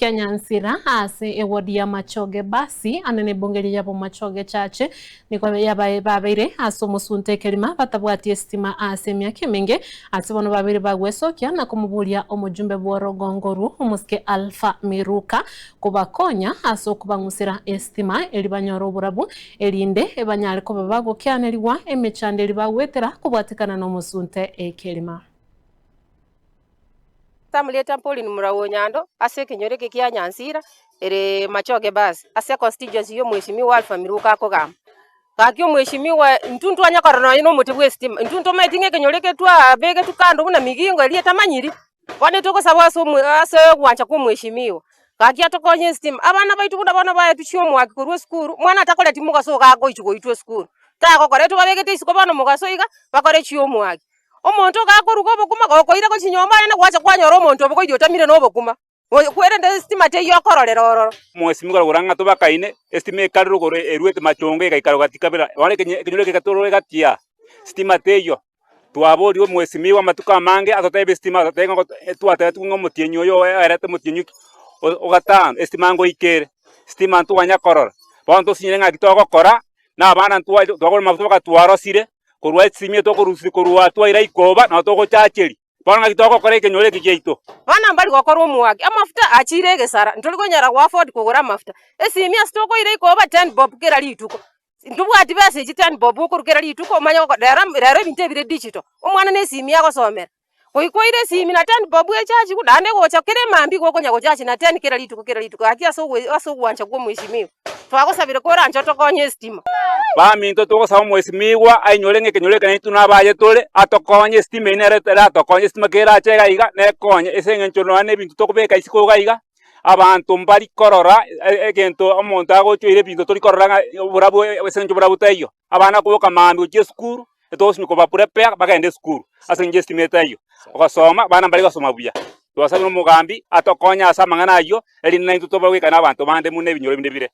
Nyansira ase ewodi ya Machoge basi anene bongeri yabo Machoge chache niko yabaye babire ase omusunte kelima batabwati estima ase myaka minge ase bono babire bagwesokia na kumubulia omujumbe bworogongoru omuske Alpha Miruka kubakonya ase okubangusira estima elibanyoro oburabu elinde ebanyale ko bagokianeriwa emechande libagwetera kubwatikana n'omusunte ekelima. Tamuleta Pauline Murawo Nyando ase kinyoreke kya Nyansira ere Machoge basi ase constituency yo mheshimiwa Alpha Miruka akogamba kakyo mheshimiwa ntuntu anyakarana ino muti bwestima ntuntu metinge kinyoreke twa bege tukando kuna migingo eliye tamanyiri wane toko sabaso ase gwancha ku mheshimiwa kakya tokonye stima abana baitu buna bana baya tuchio mwaki kurwe skuru mwana atakola timuka so kako ichugo itwe skuru tako kore to babege tisiko bana mugaso iga bakore chio mwaki omonto gakoruko bokuma gokoira ko chinyomba ne kwacha kwanyora omonto boko idiota mire no bokuma kwere nde stima te yokororero mheshimiwa goranga to bakaine estima ekariro gore eruete Machonge gaikaro gatikabira wane kinyore katoro gatia stima te yo twabori mheshimiwa matuka mange atotebe stima atenga twate tungo mutienyo yo arate mutienyo ogatan estima ngo ikere stima ntu wanyakorora bonto sinyenga kitoko kora na bana ntu twagora mafuta twaro sire kurwa etsimie to kurusi kurwa twaira ikoba na to gochacheri bana gitoko kore kenyore kijeito bana mbali gokorwa muwaki amafuta achirege sara ntoliko nyara kwa afford kugura mafuta esimia stoko ire ikoba 10 bob kera lituko ndubwati base 10 bob kurukera lituko manya ko rero bintebire digital omwana ne simia ko somera koire simi na 10 bob echachi kudande gocha kere mambi goko nyago chachi na 10 kera lituko akia so gwancha kwa mheshimiwa twagosabire kora njoto konye stima baminto togosaba mheshimiwa ainyorenge kenyore kanitu nabaye tole atokonye stima inere atokonye stima kera chega iga ne konye esenge nchonwane bintu tokubeka isiko gaiga abantu mbali korora egento omonto agochire bintu tori korora burabu esenge burabu tayo abana kuboka mambi uche skuru etosi niko bapurepe bagende skuru asenge stima tayo ogasoma bana mbali gasoma buya twasabira umugambi atokonya asa mangana ayo eri nayo tobaweka nabantu bande mune binyoro bindebire